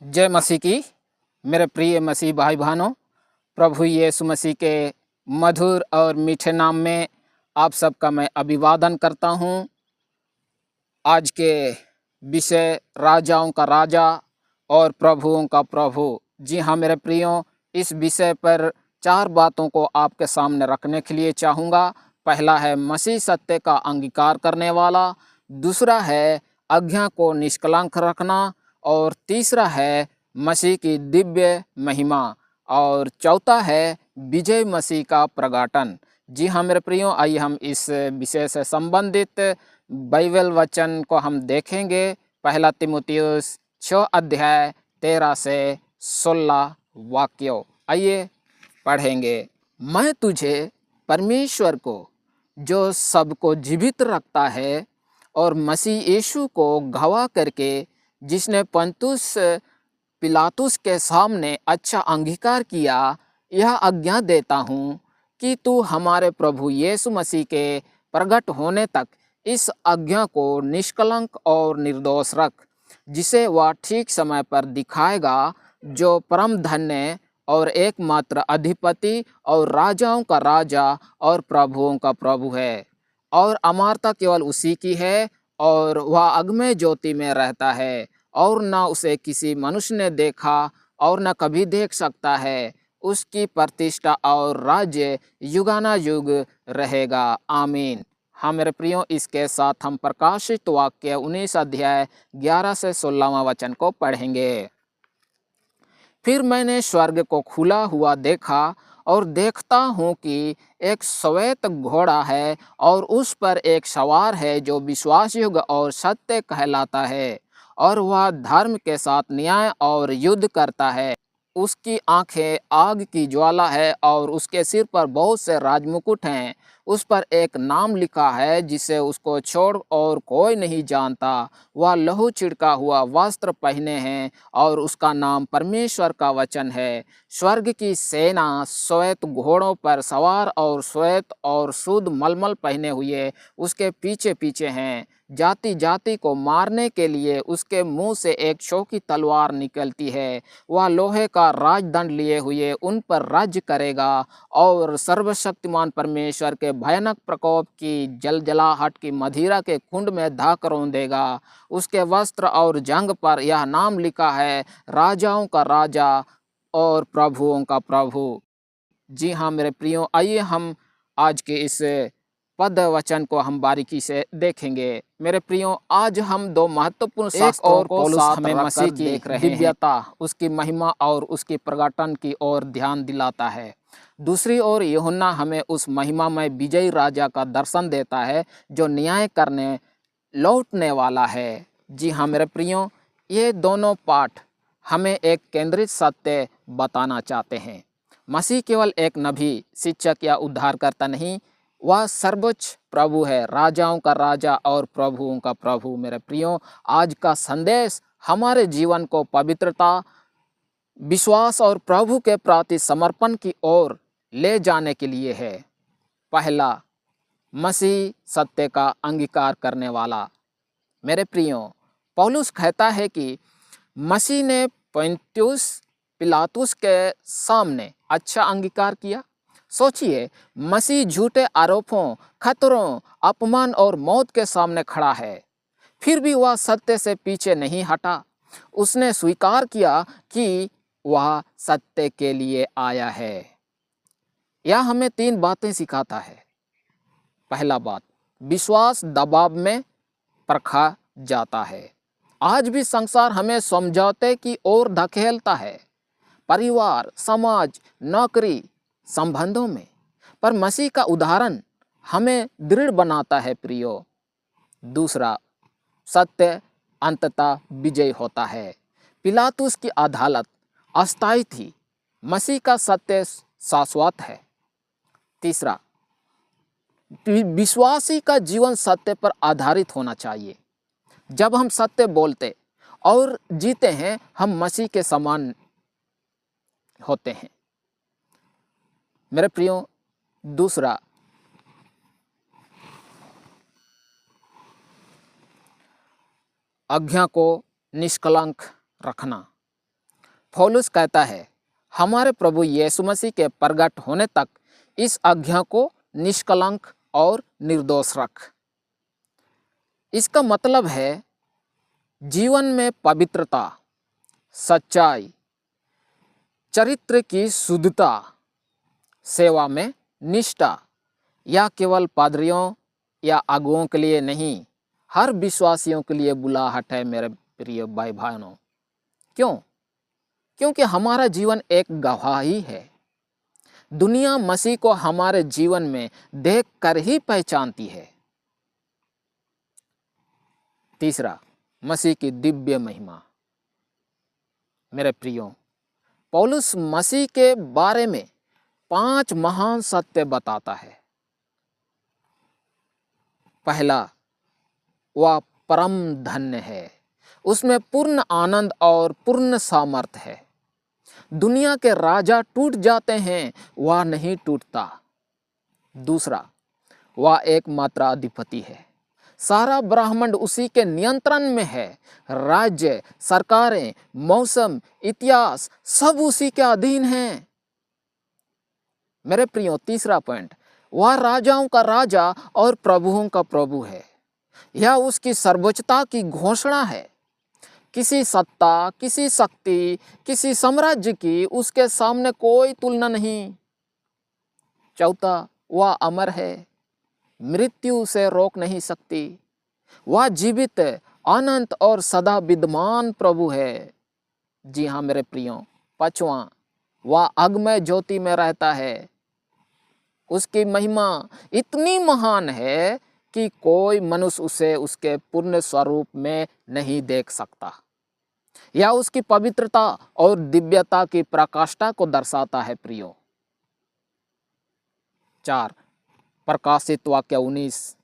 जय मसीह की। मेरे प्रिय मसीह भाई बहनों, प्रभु यीशु मसीह के मधुर और मीठे नाम में आप सबका मैं अभिवादन करता हूँ। आज के विषय राजाओं का राजा और प्रभुओं का प्रभु। जी हाँ मेरे प्रियो, इस विषय पर 4 बातों को आपके सामने रखने के लिए चाहूँगा। पहला है मसीह सत्य का अंगीकार करने वाला, दूसरा है आज्ञा को निष्कलंक रखना, और तीसरा है मसीह की दिव्य महिमा, और चौथा है विजय मसीह का प्रगाटन। जी हाँ मेरे प्रियो, आइए हम इस विषय से संबंधित बाइबल वचन को हम देखेंगे। पहला तीमुथियुस 6 अध्याय 13 से 16 वाक्यों। आइए पढ़ेंगे। मैं तुझे परमेश्वर को, जो सबको जीवित रखता है, और मसीह यीशु को गवाह करके, जिसने पंतुस पिलातुस के सामने अच्छा अंगीकार किया, यह आज्ञा देता हूँ कि तू हमारे प्रभु यीशु मसीह के प्रकट होने तक इस आज्ञा को निष्कलंक और निर्दोष रख, जिसे वह ठीक समय पर दिखाएगा, जो परम धन्य और एकमात्र अधिपति और राजाओं का राजा और प्रभुओं का प्रभु है। और अमरता केवल उसी की है, और वह अगमे ज्योति में रहता है, और न उसे किसी मनुष्य ने देखा और न कभी देख सकता है। उसकी प्रतिष्ठा और राज्य युगानुयुग रहेगा। आमीन। हाँ मेरे प्रियो, इसके साथ हम प्रकाशित वाक्य 19 अध्याय 11 से 16वां वचन को पढ़ेंगे। फिर मैंने स्वर्ग को खुला हुआ देखा, और देखता हूँ कि एक श्वेत घोड़ा है, और उस पर एक सवार है, जो विश्वासयोग्य और सत्य कहलाता है, और वह धर्म के साथ न्याय और युद्ध करता है। उसकी आंखें आग की ज्वाला है, और उसके सिर पर बहुत से राजमुकुट हैं। उस पर एक नाम लिखा है, जिसे उसको छोड़ और कोई नहीं जानता। वह लहू छिड़का हुआ वस्त्र पहने हैं, और उसका नाम परमेश्वर का वचन है। स्वर्ग की सेना श्वेत घोड़ों पर सवार और श्वेत और शुद्ध मलमल पहने हुए उसके पीछे पीछे हैं। जाति जाति को मारने के लिए उसके मुंह से एक शौकी तलवार निकलती है। वह लोहे का राजदंड लिए हुए उन पर राज्य करेगा, और सर्वशक्तिमान परमेश्वर के भयानक प्रकोप की जलजलाहट की मदिरा के कुंड में धाक रौंदेगा। उसके वस्त्र और जंघ पर यह नाम लिखा है, राजाओं का राजा और प्रभुओं का प्रभु। जी हाँ मेरे प्रियो, आइए हम आज के इस पद वचन को हम बारीकी से देखेंगे। मेरे प्रियो, आज हम 2 महत्वपूर्ण शास्त्रों को साथ हमें मसीह की दिव्यता, उसकी महिमा और उसकी प्रकटन की ओर ध्यान दिलाता है। दूसरी ओर यूहन्ना हमें उस महिमामय विजयी राजा का दर्शन देता है, जो न्याय करने लौटने वाला है। जी हाँ मेरे प्रियो, ये दोनों पाठ हमें एक केंद्रित सत्य बताना चाहते हैं। मसीह केवल एक नबी, शिक्षक या उद्धारकर्ता नहीं, वह सर्वोच्च प्रभु है, राजाओं का राजा और प्रभुओं का प्रभु। मेरे प्रियो, आज का संदेश हमारे जीवन को पवित्रता, विश्वास और प्रभु के प्रति समर्पण की ओर ले जाने के लिए है। पहला, मसीह सत्य का अंगीकार करने वाला। मेरे प्रियो, पौलुस कहता है कि मसीह ने पुन्तियुस पिलातुस के सामने अच्छा अंगीकार किया। सोचिए, मसीह झूठे आरोपों, खतरों, अपमान और मौत के सामने खड़ा है, फिर भी वह सत्य से पीछे नहीं हटा। उसने स्वीकार किया कि वह सत्य के लिए आया है। यह हमें 3 बातें सिखाता है। पहला बात, विश्वास दबाव में परखा जाता है। आज भी संसार हमें समझौते की ओर धकेलता है, परिवार, समाज, नौकरी, संबंधों में, पर मसीह का उदाहरण हमें दृढ़ बनाता है प्रियो। दूसरा, सत्य अंततः विजय होता है। पिलातुस की अदालत अस्थायी थी, मसीह का सत्य शाश्वत है। तीसरा, विश्वासी का जीवन सत्य पर आधारित होना चाहिए। जब हम सत्य बोलते और जीते हैं, हम मसीह के समान होते हैं। मेरे प्रियो, दूसरा, आज्ञा को निष्कलंक रखना। पौलुस कहता है, हमारे प्रभु यीशु मसीह के प्रकट होने तक इस आज्ञा को निष्कलंक और निर्दोष रख। इसका मतलब है जीवन में पवित्रता, सच्चाई, चरित्र की शुद्धता, सेवा में निष्ठा, या केवल पादरियों या अगुओं के लिए नहीं, हर विश्वासियों के लिए बुलाहट है मेरे प्रिय भाई बहनों। क्यों? क्योंकि हमारा जीवन एक गवाही है। दुनिया मसीह को हमारे जीवन में देखकर ही पहचानती है। तीसरा, मसीह की दिव्य महिमा। मेरे प्रियो, पौलुस मसीह के बारे में 5 महान सत्य बताता है। पहला, वह परम धन्य है, उसमें पूर्ण आनंद और पूर्ण सामर्थ है। दुनिया के राजा टूट जाते हैं, वह नहीं टूटता। दूसरा, वह एकमात्र अधिपति है, सारा ब्रह्मांड उसी के नियंत्रण में है। राज्य, सरकारें, मौसम, इतिहास सब उसी के अधीन हैं। मेरे प्रियो, तीसरा पॉइंट, वह राजाओं का राजा और प्रभुओं का प्रभु है। यह उसकी सर्वोच्चता की घोषणा है। किसी सत्ता, किसी शक्ति, किसी साम्राज्य की उसके सामने कोई तुलना नहीं। चौथा, वह अमर है, मृत्यु उसे रोक नहीं सकती। वह जीवित, अनंत और सदा विद्यमान प्रभु है। जी हाँ मेरे प्रियो। पांचवा, वह अगमय ज्योति में रहता है। उसकी महिमा इतनी महान है कि कोई मनुष्य उसे उसके पूर्ण स्वरूप में नहीं देख सकता। यह उसकी पवित्रता और दिव्यता की प्रकाष्ठा को दर्शाता है प्रियो। 4, प्रकाशित वाक्य 19,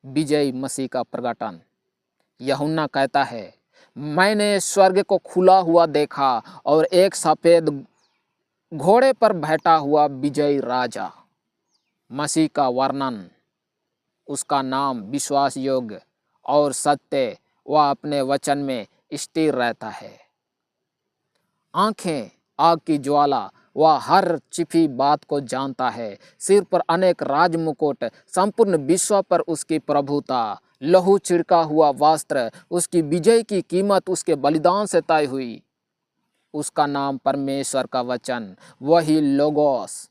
विजयी मसीह का प्रकटन। यूहन्ना कहता है, मैंने स्वर्ग को खुला हुआ देखा और एक सफेद घोड़े पर बैठा हुआ विजयी राजा। मसीह का वर्णन, उसका नाम विश्वास योग्य और सत्य, वह अपने वचन में स्थिर रहता है। आंखें आग की ज्वाला, वह हर छिपी बात को जानता है। सिर पर अनेक राज मुकुट, संपूर्ण विश्व पर उसकी प्रभुता। लहू छिड़का हुआ वस्त्र, उसकी विजय की कीमत उसके बलिदान से तय हुई। उसका नाम परमेश्वर का वचन, वही लोगोस,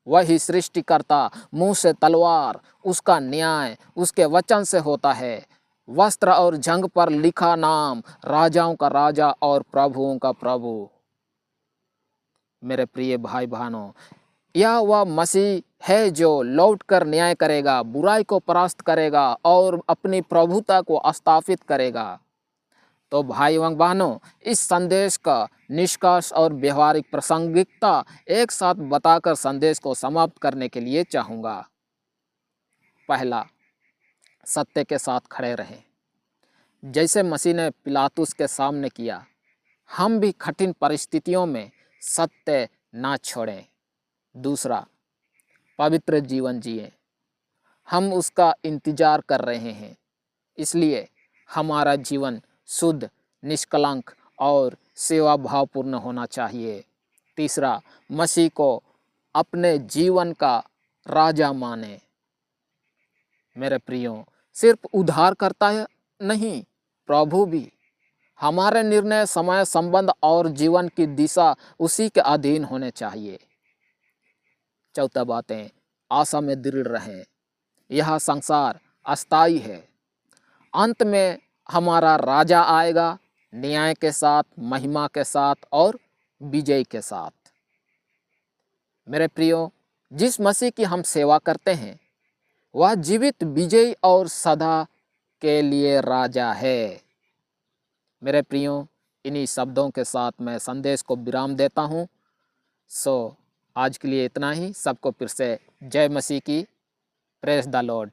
वही सृष्टिकर्ता, मुंह से तलवार, उसका न्याय उसके वचन से होता है। वस्त्र और जंग पर लिखा नाम, राजाओं का राजा और प्रभुओं का प्रभु। मेरे प्रिय भाई बहनों, यह वह मसीह है जो लौट कर न्याय करेगा, बुराई को परास्त करेगा और अपनी प्रभुता को स्थापित करेगा। तो भाई एवं बहनों, इस संदेश का निष्कर्ष और व्यवहारिक प्रासंगिकता एक साथ बताकर संदेश को समाप्त करने के लिए चाहूँगा। पहला, सत्य के साथ खड़े रहें। जैसे मसीह ने पिलातुस के सामने किया, हम भी कठिन परिस्थितियों में सत्य ना छोड़ें। दूसरा, पवित्र जीवन जिए। हम उसका इंतजार कर रहे हैं, इसलिए हमारा जीवन शुद्ध, निष्कलंक और सेवा भावपूर्ण होना चाहिए। तीसरा, मसीह को अपने जीवन का राजा माने। मेरे प्रियो, सिर्फ उद्धारकर्ता नहीं, प्रभु भी। हमारे निर्णय, समय, संबंध और जीवन की दिशा उसी के अधीन होने चाहिए। चौथा बातें, आशा में दृढ़ रहें। यह संसार अस्थायी है। अंत में हमारा राजा आएगा, न्याय के साथ, महिमा के साथ और विजय के साथ। मेरे प्रियो, जिस मसीह की हम सेवा करते हैं, वह जीवित, विजयी और सदा के लिए राजा है। मेरे प्रियो, इन्हीं शब्दों के साथ मैं संदेश को विराम देता हूँ। आज के लिए इतना ही। सबको फिर से जय मसीह की। Praise the Lord.